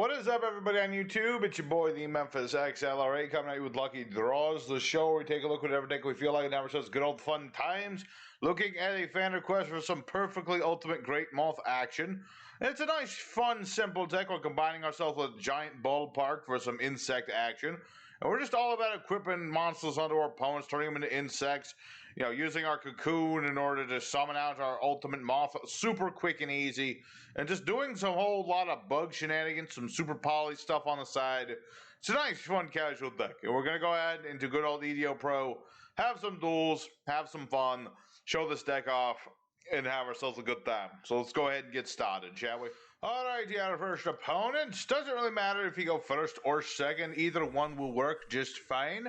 What is up, everybody on YouTube? It's your boy, the Memphis XLRA, coming at you with Lucky Draws, the show where we take a look at whatever deck we feel like and have ourselves good old fun times, looking at a fan request for some perfectly ultimate great moth action. And it's a nice, fun, simple deck. We're combining ourselves with a giant ballpark for some insect action. And we're just all about equipping monsters onto our opponents, turning them into insects, using our cocoon in order to summon out our ultimate moth super quick and easy, and just doing some whole lot of bug shenanigans, some super poly stuff on the side. It's a nice, fun, casual deck. And we're going to go ahead into good old EDO Pro, have some duels, have some fun, show this deck off, and have ourselves a good time. So let's go ahead and get started, shall we? Alright, our first opponent. Doesn't really matter if you go first or second. Either one will work just fine.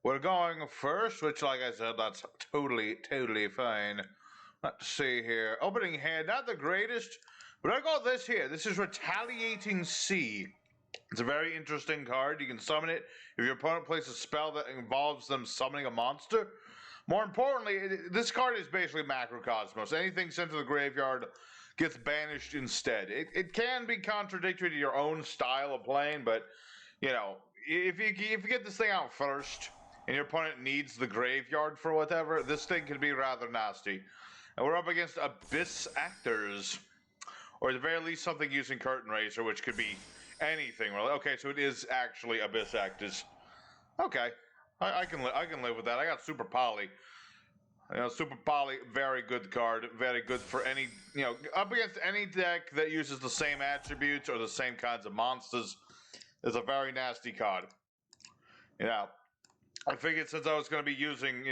We're going first, which, like I said, that's totally fine. Let's see here. Opening hand, not the greatest, but I got this here. This is Retaliating Sea. It's a very interesting card. You can summon it if your opponent plays a spell that involves them summoning a monster. More importantly, this card is basically Macrocosmos. Anything sent to the graveyard gets banished instead. It can be contradictory to your own style of playing, but, if you get this thing out first, and your opponent needs the graveyard for whatever, this thing can be rather nasty. And we're up against Abyss Actors, or at the very least something using Curtain Raiser, which could be anything really. Okay, so it is actually Abyss Actors. Okay, I can live with that. I got Super Poly. Super Poly, very good card, very good for any, up against any deck that uses the same attributes or the same kinds of monsters. It's a very nasty card. I figured since I was going to be using,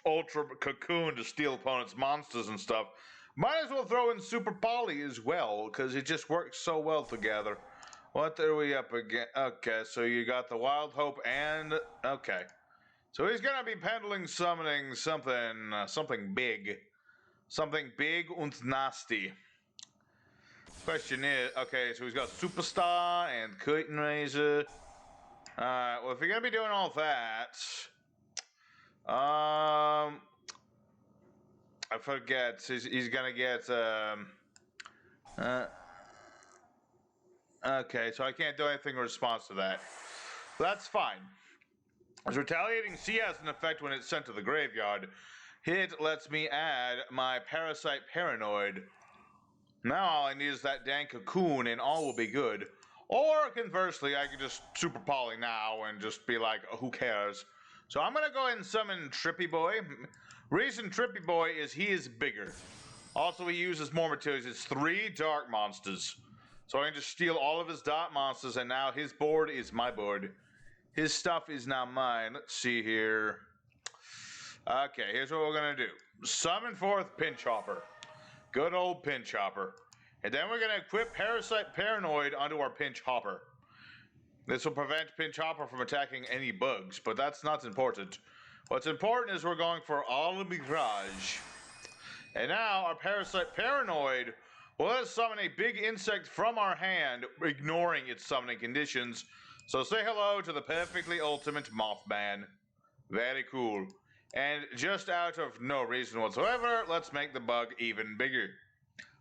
Ultra Cocoon to steal opponents' monsters and stuff, might as well throw in Super Poly as well, because it just works so well together. What are we up against? Okay, so you got the Wild Hope and... Okay. So he's going to be pendulum summoning something big. Something big and nasty. Question is... Okay, so he's got Superstar and Curtain Raiser. Alright, well, if you're going to be doing all that, I forget, he's going to get, okay, so I can't do anything in response to that. That's fine. As Retaliating Sea has an effect when it's sent to the graveyard, it lets me add my Parasite Paranoid. Now all I need is that dang cocoon and all will be good. Or, conversely, I could just Super Poly now and just be like, who cares? So I'm going to go ahead and summon Trippy Boy. Reason Trippy Boy is he is bigger. Also, he uses more materials. It's 3 Dark Monsters. So I can just steal all of his Dark Monsters, and now his board is my board. His stuff is now mine. Let's see here. Okay, here's what we're going to do. Summon forth Pinch Hopper. Good old Pinch Hopper. And then we're going to equip Parasite Paranoid onto our Pinch Hopper. This will prevent Pinch Hopper from attacking any bugs, but that's not important. What's important is we're going for All Mirage. And now our Parasite Paranoid will let us summon a big insect from our hand, ignoring its summoning conditions. So say hello to the perfectly ultimate Mothman. Very cool. And just out of no reason whatsoever, let's make the bug even bigger.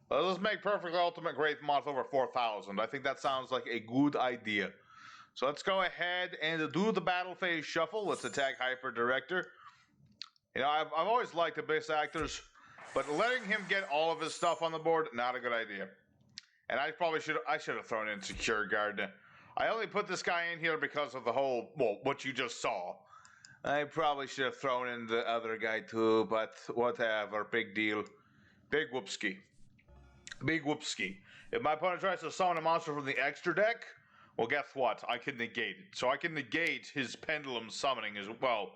Let's make Perfectly Ultimate Great Moth over 4,000. I think that sounds like a good idea. So let's go ahead and do the Battle Phase Shuffle. Let's attack Hyper Director. I've always liked Abyss Actors, but letting him get all of his stuff on the board, not a good idea. And I should have thrown in Secure Guard. I only put this guy in here because of the whole, what you just saw. I probably should have thrown in the other guy too, but whatever, big deal. Big whoopski. Big whoopski. If my opponent tries to summon a monster from the extra deck, well, guess what? I can negate it. So I can negate his pendulum summoning as well.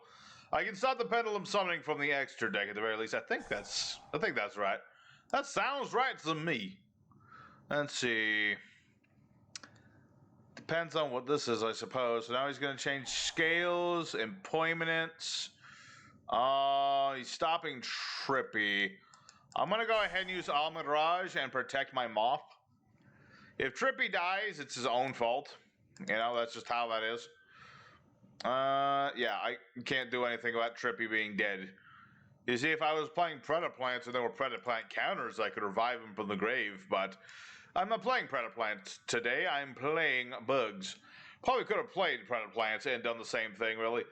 I can stop the pendulum summoning from the extra deck at the very least. I think that's right. That sounds right to me. Let's see. Depends on what this is, I suppose. So now he's going to change scales, impermanence. He's stopping Trippy. I'm going to go ahead and use All Mirage and protect my Moth. If Trippy dies, it's his own fault. That's just how that is. Yeah, I can't do anything about Trippy being dead. You see, if I was playing Predaplant and there were Predaplant counters, I could revive him from the grave, but I'm not playing Predator Plants today. I'm playing bugs. Probably could have played Predator Plants and done the same thing, really.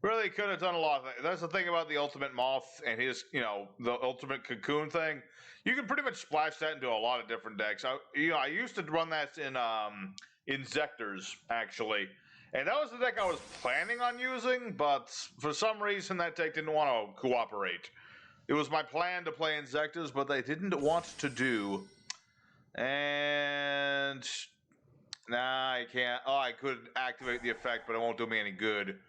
Really could have done a lot of things. That's the thing about the Ultimate Moth and his, the Ultimate Cocoon thing. You can pretty much splash that into a lot of different decks. I used to run that in Insectors, actually. And that was the deck I was planning on using, but for some reason that deck didn't want to cooperate. It was my plan to play Insectors, but they didn't want to do. And nah, I can't. Oh, I could activate the effect, but it won't do me any good.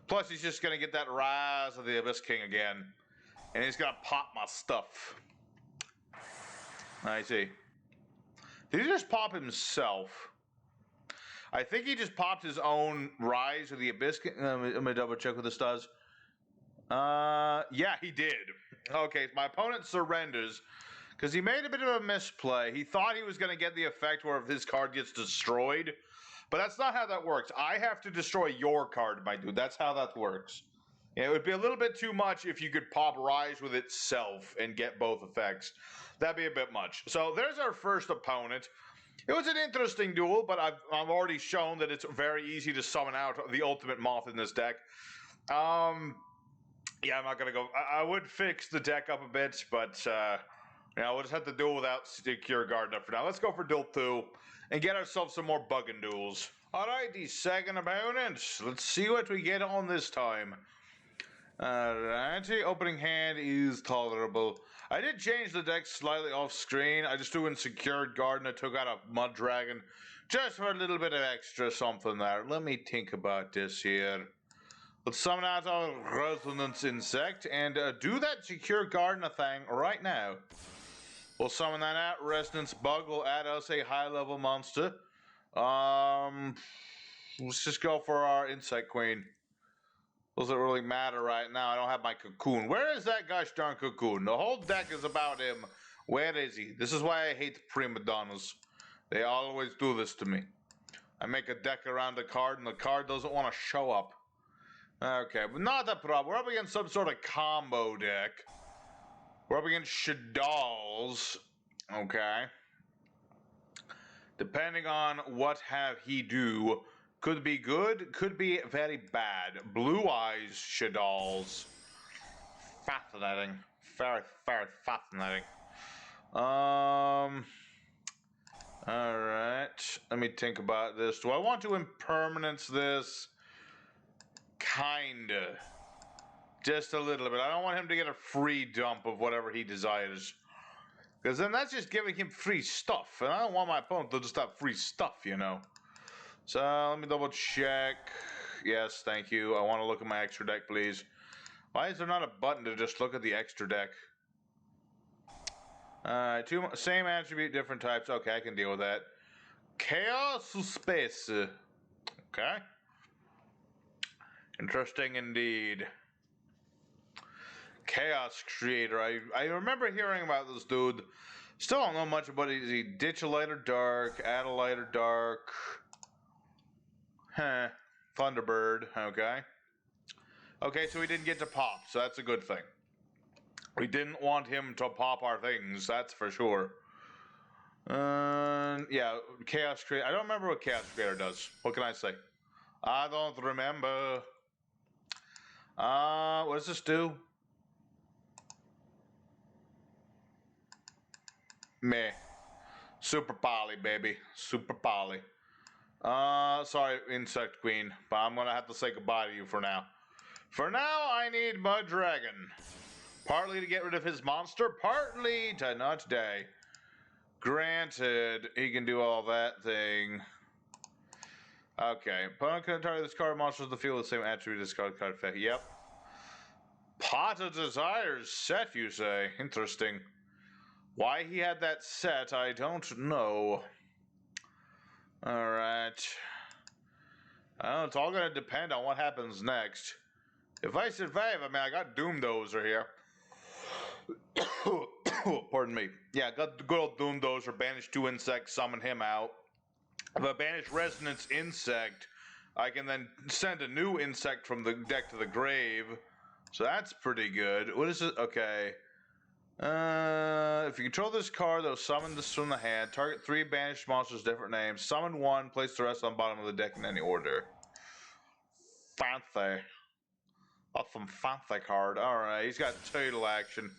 Plus, he's just gonna get that Rise of the Abyss King again, and he's gonna pop my stuff. I see. Did he just pop himself? I think he just popped his own Rise of the Abyss King. Let me double check what this does. Yeah, he did. Okay, my opponent surrenders. Because he made a bit of a misplay. He thought he was going to get the effect where his card gets destroyed. But that's not how that works. I have to destroy your card, my dude. That's how that works. It would be a little bit too much if you could pop Rise with itself and get both effects. That'd be a bit much. So there's our first opponent. It was an interesting duel, but I've already shown that it's very easy to summon out the Ultimate Moth in this deck. Yeah, I'm not going to go... I would fix the deck up a bit, but... we'll just have to duel without Secure Gardener for now. Let's go for Duel 2 and get ourselves some more bugging duels. Alright, the second opponent. Let's see what we get on this time. Alright, opening hand is tolerable. I did change the deck slightly off screen. I just threw in Secured Gardener, took out a Mud Dragon, just for a little bit of extra something there. Let me think about this here. Let's summon out our Resonance Insect and do that Secure Gardener thing right now. We'll summon that out. Resonance Bug will add us a high-level monster. Let's just go for our Insect Queen. Doesn't really matter right now. I don't have my Cocoon. Where is that gosh darn Cocoon? The whole deck is about him. Where is he? This is why I hate prima donnas. They always do this to me. I make a deck around the card, and the card doesn't want to show up. Okay, but not a problem. We're up against some sort of combo deck. We're up against Shaddolls. Okay. Depending on what have he do, could be good, could be very bad. Blue Eyes Shaddolls. Fascinating. Very, very fascinating. Alright. Let me think about this. Do I want to impermanence this? Kinda. Just a little bit. I don't want him to get a free dump of whatever he desires. Because then that's just giving him free stuff. And I don't want my opponent to just have free stuff, So, let me double check. Yes, thank you. I want to look at my extra deck, please. Why is there not a button to just look at the extra deck? Same attribute, different types. Okay, I can deal with that. Chaos Space. Okay. Interesting indeed. Chaos Creator. I remember hearing about this dude. Still don't know much about it. Is he ditch a lighter dark, add a lighter dark? Thunderbird. Okay. Okay, so he didn't get to pop, so that's a good thing. We didn't want him to pop our things, that's for sure. Yeah, Chaos Creator. I don't remember what Chaos Creator does. What can I say? I don't remember. What does this do? Meh. Super Poly, baby. Super Poly. Sorry, Insect Queen, but I'm gonna have to say goodbye to you for now. For now, I need Mud Dragon. Partly to get rid of his monster, partly to not die. Granted, he can do all that thing. Okay, opponent can target this card monster to the field with the same attribute as card effect. Yep. Pot of Desires set, you say? Interesting. Why he had that set, I don't know. Alright. I don't know, it's all gonna depend on what happens next. If I survive, I mean, I got Doomdozer here. Pardon me. Yeah, got the good old Doomdozer, banish 2 insects, summon him out. If I banish Resonance Insect, I can then send a new insect from the deck to the grave. So that's pretty good. What is it? Okay. If you control this card, they'll summon this from the hand. Target 3 banished monsters, different names. Summon 1, place the rest on the bottom of the deck in any order. Fancy. That's some fancy card. Alright, he's got total action.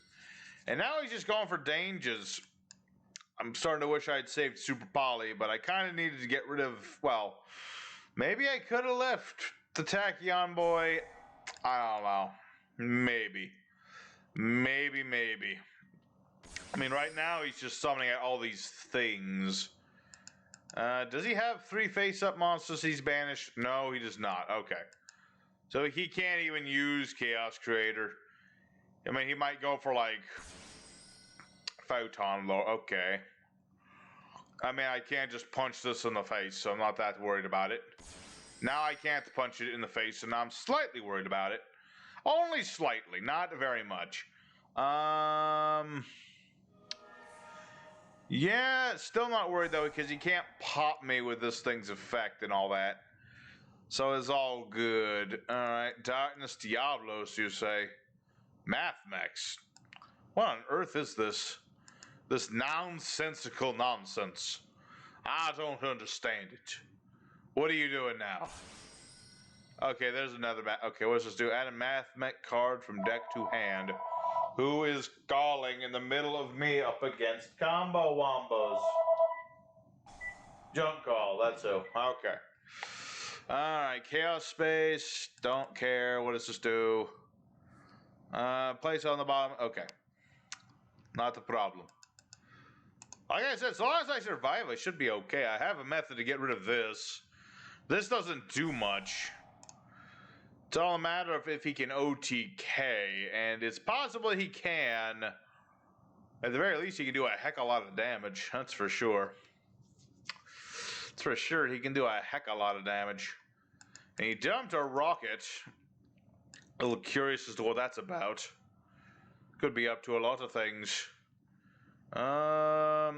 And now he's just going for dangers. I'm starting to wish I'd saved Super Poly, but I kind of needed to get rid of, well, maybe I could have left the Tachyon boy. I don't know. Maybe. I mean, right now he's just summoning out all these things. Does he have 3 face-up monsters he's banished? No, he does not. Okay. So he can't even use Chaos Creator. I mean, he might go for, like, Photon Lord. Okay. I mean, I can't just punch this in the face, so I'm not that worried about it. Now I can't punch it in the face, and I'm slightly worried about it. Only slightly, not very much. Yeah, still not worried though, because he can't pop me with this thing's effect and all that. So it's all good. Alright, Darkness Diablos, you say. Mathmex. What on earth is this? This nonsensical nonsense. I don't understand it. What are you doing now? Okay, there's another okay, what's this do? Add a Mathmech card from deck to hand. Who is galling in the middle of me up against combo wombos? Junk call, that's who. Okay. Alright, Chaos Space. Don't care. What does this do? Place on the bottom. Okay. Not the problem. Like I said, as long as I survive, I should be okay. I have a method to get rid of this. This doesn't do much. It's all a matter of if he can OTK, and it's possible he can. At the very least, he can do a heck of a lot of damage. That's for sure. That's for sure. He can do a heck of a lot of damage. And he dumped a rocket. A little curious as to what that's about. Could be up to a lot of things. Yeah.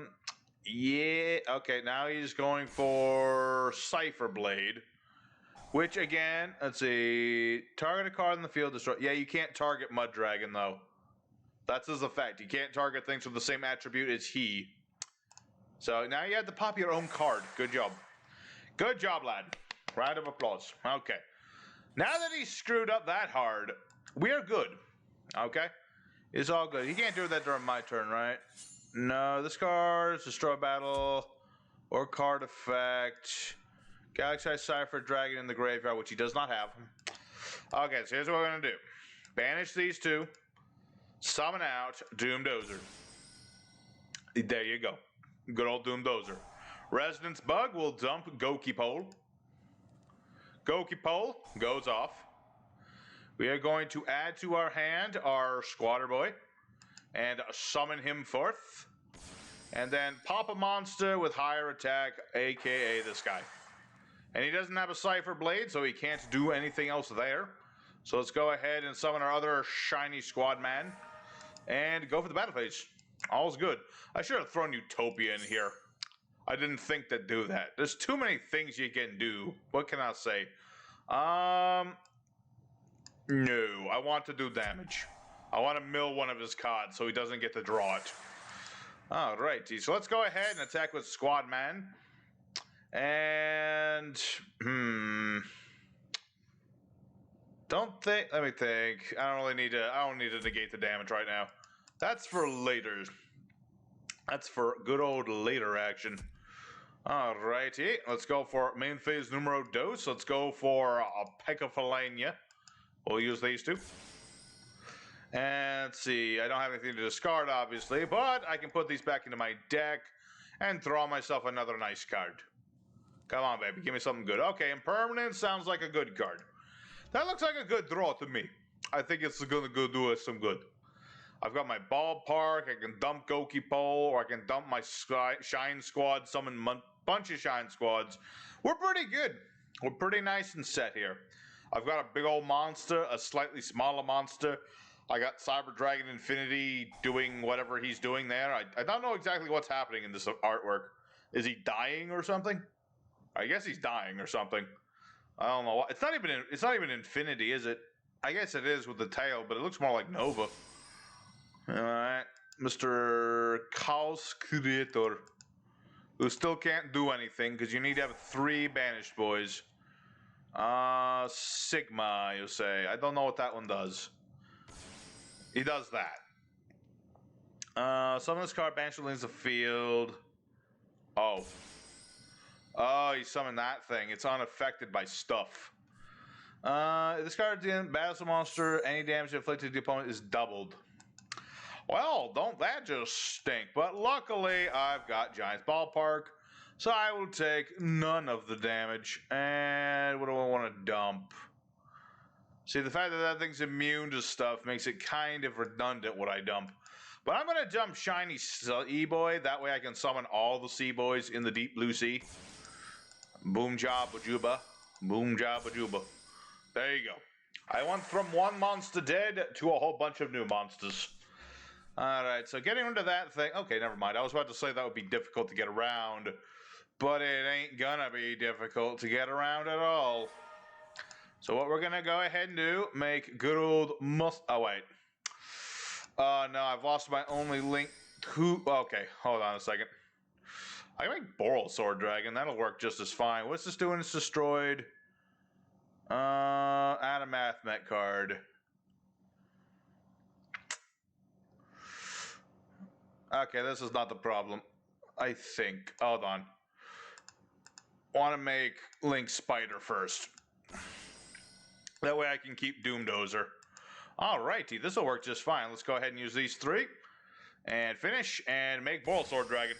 Okay, now he's going for Cypher Blade. Which, again, let's see. Target a card in the field, destroy. Yeah, you can't target Mud Dragon, though. That's his effect. You can't target things with the same attribute as he. So now you have to pop your own card. Good job. Good job, lad. Round of applause. Okay. Now that he's screwed up that hard, we are good. Okay? It's all good. He can't do that during my turn, right? No, this card is Destroy Battle or card effect. Galaxy Cypher Dragon in the graveyard, which he does not have. Okay, so here's what we're going to do. Banish these 2. Summon out Doom Dozer. There you go. Good old Doom Dozer. Resonance Bug will dump Goki Pole. Goki Pole goes off. We are going to add to our hand our Squatter Boy and summon him forth. And then pop a monster with higher attack, aka this guy. And he doesn't have a Cypher Blade, so he can't do anything else there. So let's go ahead and summon our other shiny squad man. And go for the battle phase. All's good. I should have thrown Utopia in here. I didn't think to do that. There's too many things you can do. What can I say? No. I want to do damage. I want to mill one of his cards so he doesn't get to draw it. Alrighty. So let's go ahead and attack with Squad Man. And let me think. I don't need to negate the damage right now. That's for later. That's for good old later action. Alrighty, let's go for main phase numero dos. Let's go for a Pekafalania. We'll use these 2. And let's see, I don't have anything to discard obviously, but I can put these back into my deck and throw myself another nice card. Come on, baby. Give me something good. Okay, Impermanence sounds like a good card. That looks like a good draw to me. I think it's going to go do us some good. I've got my Ballpark. I can dump Goki Pole, or I can dump my Shine Squad, summon a bunch of Shine Squads. We're pretty good. We're pretty nice and set here. I've got a big old monster, a slightly smaller monster. I got Cyber Dragon Infinity doing whatever he's doing there. I don't know exactly what's happening in this artwork. Is he dying or something? I guess he's dying or something. I don't know. It's not even Infinity, is it? I guess it is with the tail, but it looks more like Nova. Alright. Mr. Chaos Creator, who still can't do anything because you need to have 3 banished boys. Sigma, you say. I don't know what that one does. He does that. Summon this card, banish leaves the field. Oh. Oh, he summoned that thing. It's unaffected by stuff. This card battles a monster. Any damage inflicted to the opponent is doubled. Well, don't that just stink? But luckily, I've got Giant's Ballpark, so I will take none of the damage. And what do I want to dump? See, the fact that that thing's immune to stuff makes it kind of redundant what I dump. But I'm going to dump Shiny E-Boy. That way I can summon all the Sea-Boys in the Deep Blue Sea. Boom Jabba Juba. Boom Jabba Juba. There you go. I went from 1 monster dead to a whole bunch of new monsters. Alright, so getting rid of that thing... Okay, never mind. I was about to say that would be difficult to get around. But it ain't gonna be difficult to get around at all. So what we're gonna go ahead and do, make good old moth... Oh, wait. No, I've lost my only link to... Okay, hold on a second. I can make Boral Sword Dragon. That'll work just as fine. What's this doing? It's destroyed. Add a Math Met card. Okay, this is not the problem. I think. Hold on. Want to make Link Spider first. That way I can keep Doomdozer. Alrighty, this will work just fine. Let's go ahead and use these 3. And finish, and make Boral Sword Dragon.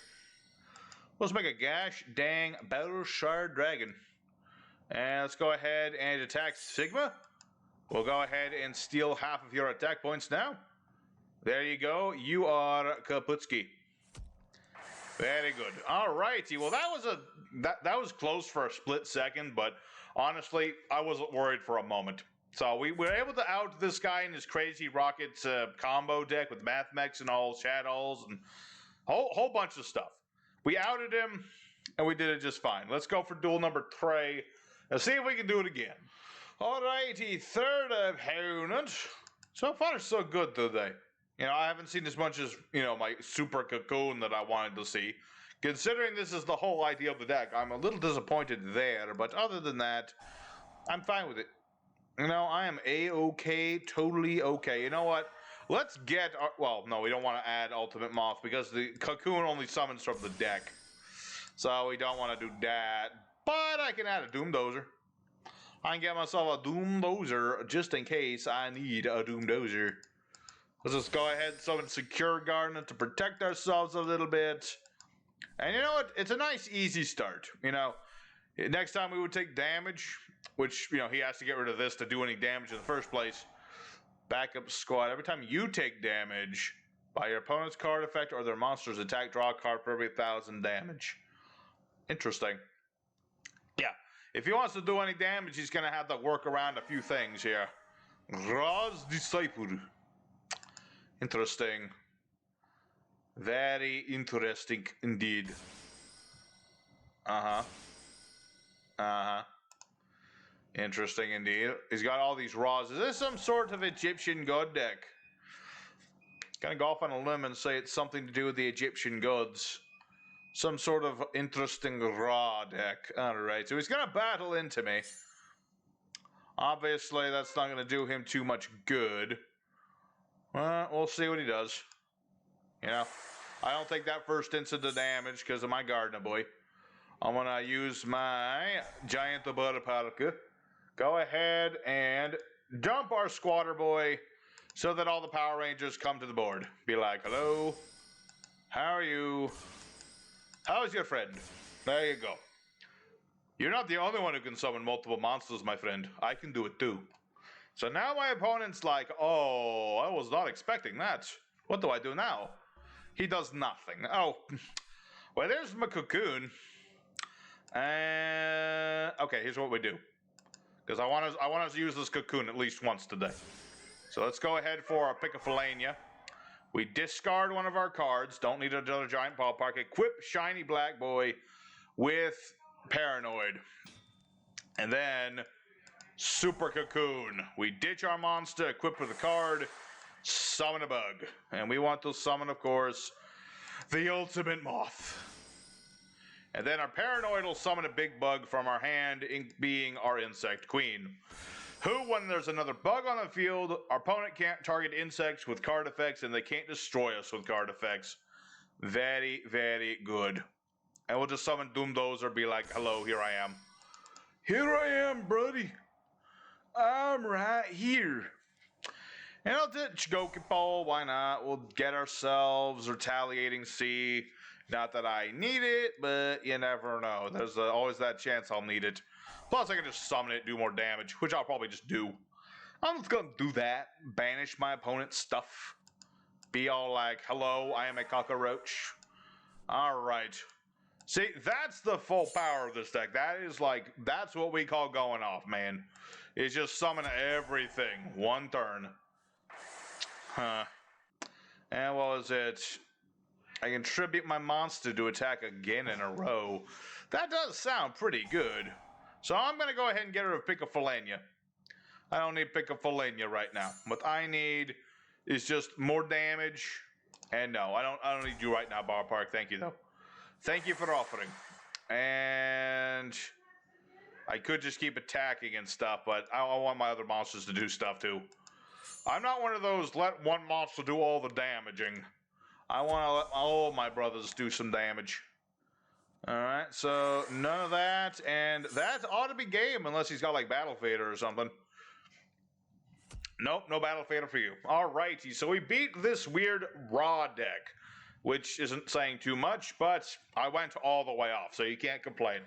Let's make a Gash Dang Battle Shard Dragon. And let's go ahead and attack Sigma. We'll go ahead and steal half of your attack points now. There you go. You are Kaputski. Very good. Alrighty. Well, that was close for a split second, but honestly, I wasn't worried for a moment. So we were able to out this guy in his crazy Rockets combo deck with Mathmex and all Shaddolls and whole bunch of stuff. We outed him, and we did it just fine. Let's go for duel number 3 and see if we can do it again. Alrighty, third opponent. So far, so good today. You know, I haven't seen as much as, you know, my Super Cocoon that I wanted to see. Considering this is the whole idea of the deck, I'm a little disappointed there, but other than that, I'm fine with it. You know, I am A-okay, totally okay. You know what? Let's get... well, no, we don't want to add Ultimate Moth because the Cocoon only summons from the deck. So we don't want to do that. But I can add a Doomdozer. I can get myself a Doomdozer just in case I need a Doomdozer. Let's just go ahead and summon Secure Garden to protect ourselves a little bit. And you know what? It's a nice, easy start. You know, next time we would take damage, which, you know, he has to get rid of this to do any damage in the first place. Backup squad. Every time you take damage by your opponent's card effect or their monster's attack, draw a card for every 1,000 damage. Interesting. Yeah. If he wants to do any damage, he's going to have to work around a few things here. Ra's Disciple. Interesting. Very interesting indeed. Interesting indeed. He's got all these Raws. Is this some sort of Egyptian god deck? Gonna go off on a limb and say it's something to do with the Egyptian gods. Some sort of interesting Ra deck. Alright, so he's gonna battle into me. Obviously, that's not gonna do him too much good. We'll see what he does. You know, I don't think that first instant of damage because of my Gardener Boy. I'm gonna use my Giant Ballpark. Go ahead and dump our Squatter Boy so that all the Power Rangers come to the board. Be like, hello, how are you? How's your friend? There you go. You're not the only one who can summon multiple monsters, my friend. I can do it too. So now my opponent's like, oh, I was not expecting that. What do I do now? He does nothing. Oh, well, there's my Cocoon. Okay, here's what we do. Because I want to use this Cocoon at least once today. So let's go ahead for our Pick-a-Filania. We discard one of our cards. Don't need another Giant Ballpark. Equip Shiny Black Boy with Paranoid. And then Super Cocoon. We ditch our monster, equip with a card, Summon a bug. And we want to summon, of course, the ultimate moth. And then our Paranoid will summon a big bug from our hand, being our insect queen. Who, when there's another bug on the field, our opponent can't target insects with card effects, and they can't destroy us with card effects. Very, very good. And we'll just summon Doomdozer, be like, hello, here I am. Here I am, buddy. I'm right here. And I'll ditch Gokipole, why not? We'll get ourselves Retaliating Sea. Not that I need it, but you never know. There's always that chance I'll need it. Plus, I can just summon it, do more damage, which I'll probably just do. I'm just gonna do that. Banish my opponent's stuff. Be all like, hello, I am a cockroach. Alright. See, that's the full power of this deck. That is like, that's what we call going off, man. It's just summon everything. One turn. Huh. And what was it? I can tribute my monster to attack again in a row. That does sound pretty good. So I'm going to go ahead and get rid of Pickafalania. I don't need Pickafalania right now. What I need is just more damage. And no, I don't need you right now, Bar Park. Thank you, though. Thank you for offering. And I could just keep attacking and stuff, but I want my other monsters to do stuff, too. I'm not one of those let one monster do all the damaging. I want to let all my brothers do some damage. Alright, so none of that, and that ought to be game unless he's got like Battle Fader or something. Nope, no Battle Fader for you. Alrighty, so we beat this weird raw deck, which isn't saying too much, but I went all the way off, so you can't complain.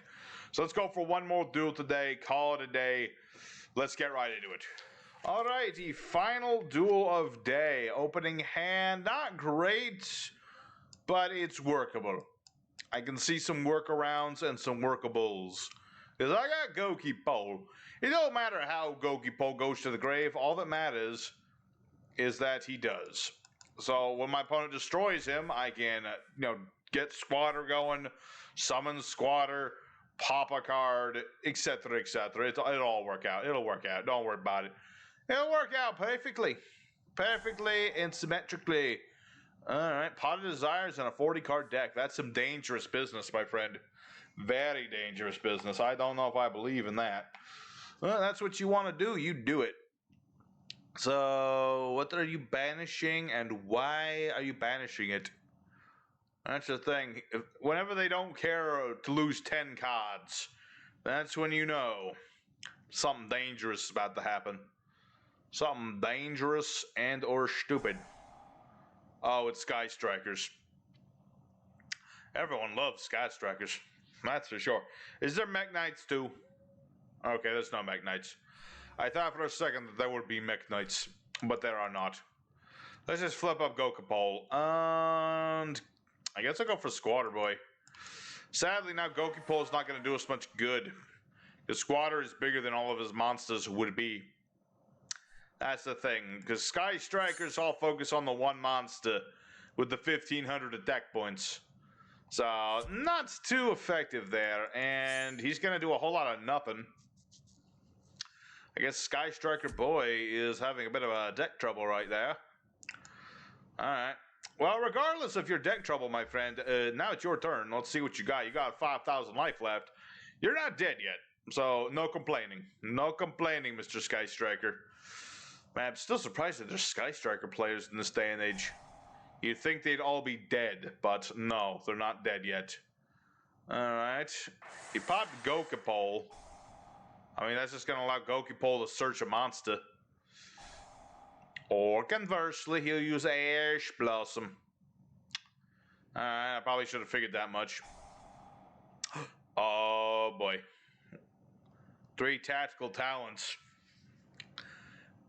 So let's go for one more duel today, call it a day. Let's get right into it. Alrighty, final duel of day. Opening hand, not great, but it's workable. I can see some workarounds and some workables. Because I got Gokipole. It don't matter how Gokipole goes to the grave, all that matters is that he does. So when my opponent destroys him, I can, get Squatter going, summon Squatter, pop a card, etc., etc. It'll all work out. It'll work out. Don't worry about it. It'll work out perfectly. Perfectly and symmetrically. Alright, Pot of Desires and a 40-card deck. That's some dangerous business, my friend. Very dangerous business. I don't know if I believe in that. Well, that's what you want to do. You do it. So, what are you banishing and why are you banishing it? That's the thing. Whenever they don't care to lose 10 cards, that's when you know something dangerous is about to happen. Something dangerous and or stupid. Oh, it's Sky Strikers. Everyone loves Sky Strikers. That's for sure. Is there Mech Knights too? Okay, there's no Mech Knights. I thought for a second that there would be Mech Knights, but there are not. Let's just flip up Gokipole. And I guess I'll go for Squatter Boy. Sadly, now Gokipole is not going to do us much good. The Squatter is bigger than all of his monsters would be. That's the thing, because Sky Strikers all focus on the one monster with the 1,500 attack points. So, not too effective there, and he's going to do a whole lot of nothing. I guess Sky Striker Boy is having a bit of a deck trouble right there. Alright. Well, regardless of your deck trouble, my friend, now it's your turn. Let's see what you got. You got 5,000 life left. You're not dead yet, so no complaining. No complaining, Mr. Sky Striker. Man, I'm still surprised that there's Sky Striker players in this day and age. You'd think they'd all be dead, but no, they're not dead yet. Alright. He popped Gokipole. I mean, that's just going to allow Gokipole to search a monster. Or conversely, he'll use Ash Blossom. I probably should have figured that much. Oh boy. 3 tactical talents.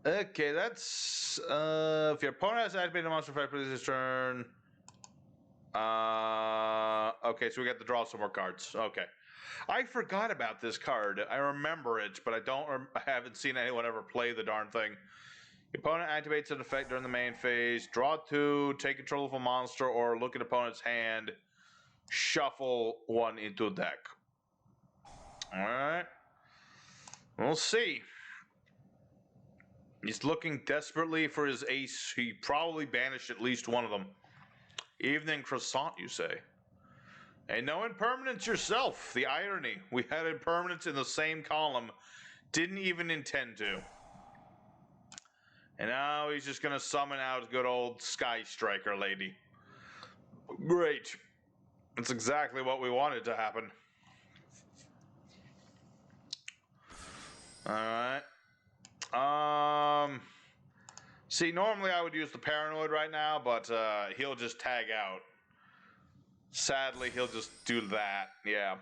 Okay, that's if your opponent has activated a monster effect for this turn. Okay, so we got to draw some more cards. Okay, I forgot about this card. I remember it, but I haven't seen anyone ever play the darn thing. Your opponent activates an effect during the main phase. Draw 2, take control of a monster, or look at opponent's hand. Shuffle 1 into a deck. All right, we'll see. He's looking desperately for his ace. He probably banished at least one of them. Evening croissant, you say? And no impermanence yourself. The irony. We had impermanence in the same column. Didn't even intend to. And now he's just gonna summon out good old Sky Striker lady. Great. That's exactly what we wanted to happen. Alright. See, normally I would use the Paranoid right now, but he'll just tag out. Sadly, he'll just do that. Yeah.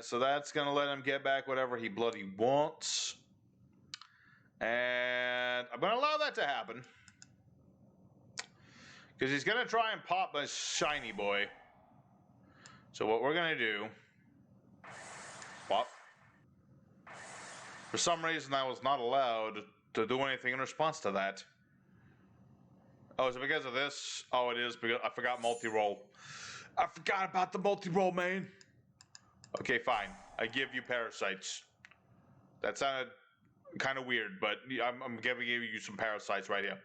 So that's gonna let him get back whatever he bloody wants. And I'm gonna allow that to happen. Because he's gonna try and pop my shiny boy. So what we're gonna do... Pop. For some reason I was not allowed to do anything in response to that. Oh, is it because of this? Oh, it is because I forgot multi-roll. I forgot about the multi-roll, man. Okay, fine. I give you parasites. That sounded kind of weird, but I'm giving you some parasites right here.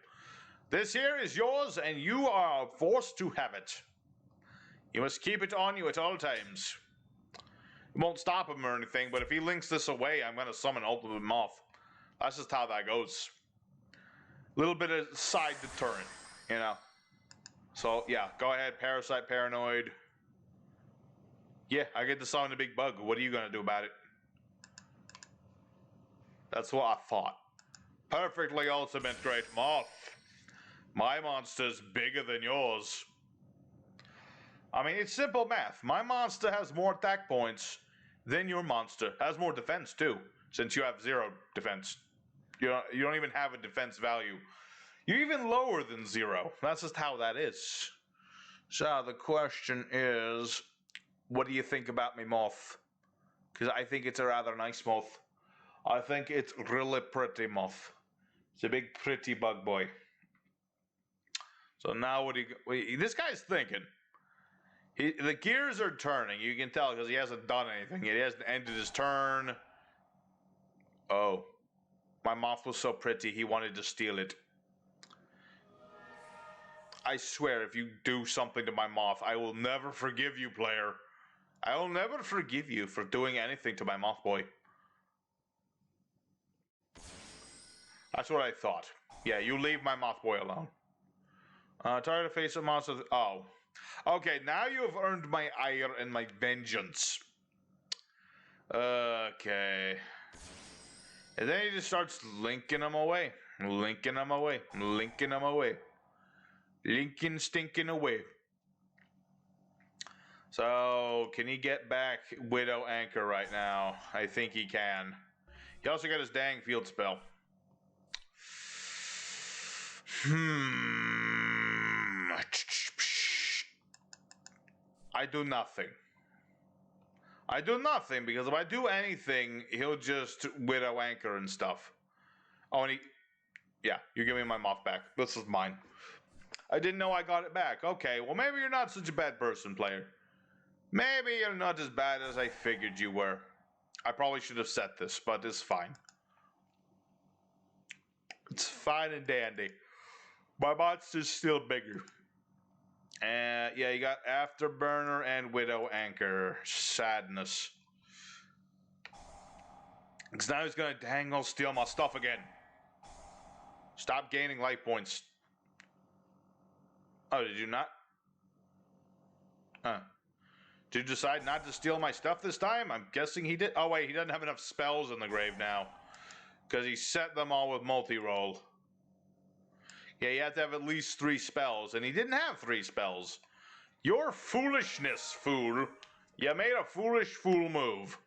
This here is yours, and you are forced to have it. You must keep it on you at all times. It won't stop him or anything, but if he links this away, I'm going to summon Ultimate Moth. That's just how that goes. A little bit of side deterrent, you know. So, yeah, go ahead, Parasite Paranoid. Yeah, I get to summon the big bug. What are you going to do about it? That's what I thought. Perfectly ultimate great moth. My monster's bigger than yours. I mean, it's simple math. My monster has more attack points than your monster. Has more defense, too, since you have 0 defense. You don't even have a defense value. You're even lower than 0. That's just how that is. So the question is, what do you think about me moth? Because I think it's a rather nice moth. I think it's really pretty moth. It's a big pretty bug boy. So now what do you... This guy's thinking. The gears are turning. You can tell because he hasn't done anything. He hasn't ended his turn. Oh. My moth was so pretty, he wanted to steal it. I swear, if you do something to my moth, I will never forgive you, player. I will never forgive you for doing anything to my moth boy. That's what I thought. Yeah, you leave my moth boy alone. Target to face a monster. Oh. Okay, now you have earned my ire and my vengeance. Okay. And then he just starts linking them away. Linking them away. Linking them away. Linking stinking away. So, can he get back Widow Anchor right now? I think he can. He also got his dang field spell. I do nothing. I do nothing because if I do anything, he'll just Widow Anchor and stuff. Oh, and he... Yeah, you give me my moth back. This is mine. I didn't know I got it back. Okay, well maybe you're not such a bad person, player. Maybe you're not as bad as I figured you were. I probably should have set this, but it's fine. It's fine and dandy. My monster's still bigger. And yeah, you got Afterburner and Widow Anchor. Sadness. Because now he's gonna dangle steal my stuff again. Stop gaining life points. Oh, did you not? Huh. Did you decide not to steal my stuff this time? I'm guessing he did. Oh wait, he doesn't have enough spells in the grave now. Because he set them all with multi-roll. Yeah, you have to have at least 3 spells, and he didn't have 3 spells. Your foolishness, fool. You made a foolish fool move.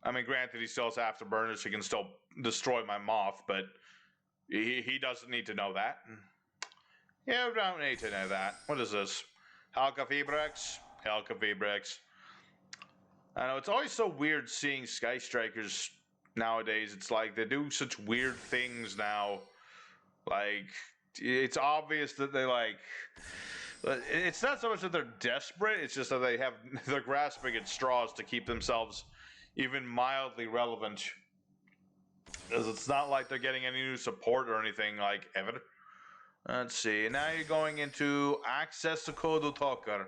I mean, granted, he still has Afterburner, so he can still destroy my moth, but he doesn't need to know that. You don't need to know that. What is this? Halka Febrex? Halka Febrex. I know, it's always so weird seeing Sky Strikers nowadays. It's like, they do such weird things now. Like, it's obvious that they like... It's not so much that they're desperate, it's just that they're grasping at straws to keep themselves even mildly relevant. Because it's not like they're getting any new support or anything like ever. Let's see. Now you're going into Access to Kodo Talker.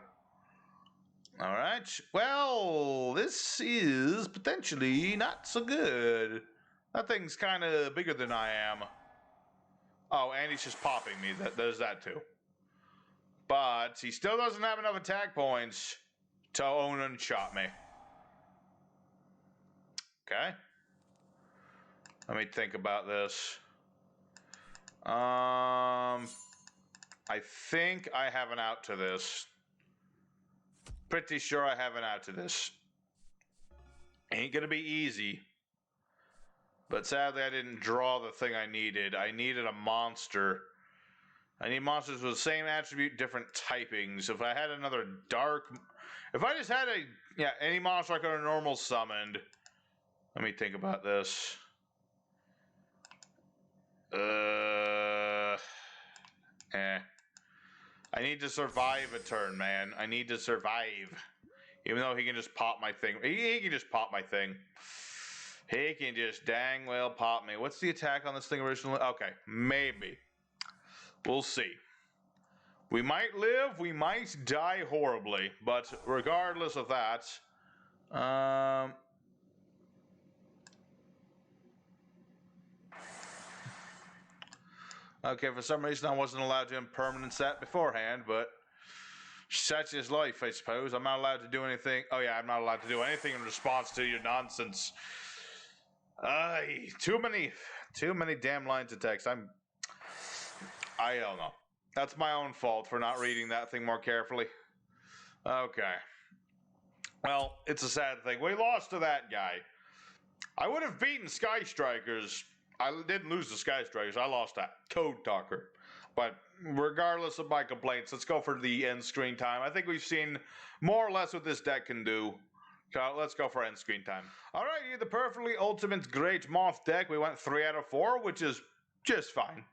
Alright. Well, this is potentially not so good. That thing's kind of bigger than I am. Oh, and he's just popping me. There's that too. But he still doesn't have enough attack points to own and shot me. Okay. Let me think about this. I think I have an out to this. Pretty sure I have an out to this. Ain't gonna be easy. But sadly, I didn't draw the thing I needed. I needed a monster. I need monsters with the same attribute, different typings. If I had another dark... If I just had any monster I could have normal summoned. Let me think about this. I need to survive a turn, man. I need to survive. Even though he can just pop my thing. He can just pop my thing. He can just dang well pop me. What's the attack on this thing originally? Okay, maybe. We'll see. We might live, we might die horribly. But regardless of that... Okay, for some reason I wasn't allowed to impermanence that beforehand, but such is life, I suppose. I'm not allowed to do anything. Oh yeah, I'm not allowed to do anything in response to your nonsense. Too many damn lines of text. I don't know. That's my own fault for not reading that thing more carefully. Okay. Well, it's a sad thing. We lost to that guy. I would have beaten Sky Strikers. I didn't lose to Sky Strikers. I lost that Code Talker. But regardless of my complaints, let's go for the end screen time. I think we've seen more or less what this deck can do. Let's go for end screen time. Alrighty, the perfectly ultimate great moth deck. We went 3 out of 4, which is just fine.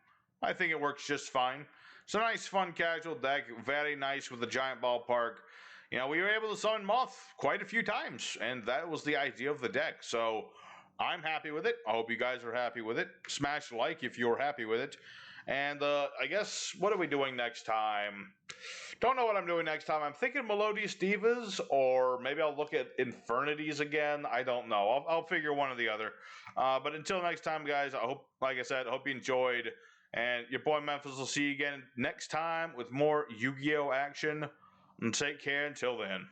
I think it works just fine. It's a nice, fun, casual deck. Very nice with the giant ballpark. You know, we were able to summon moth quite a few times, and that was the idea of the deck. So I'm happy with it. I hope you guys are happy with it. Smash like if you're happy with it. And I guess, what are we doing next time? Don't know what I'm doing next time. I'm thinking Melodious Divas, or maybe I'll look at Infernities again. I don't know. I'll figure one or the other. But until next time, guys, I hope, like I said, I hope you enjoyed. And your boy Memphis will see you again next time with more Yu-Gi-Oh! Action. And take care until then.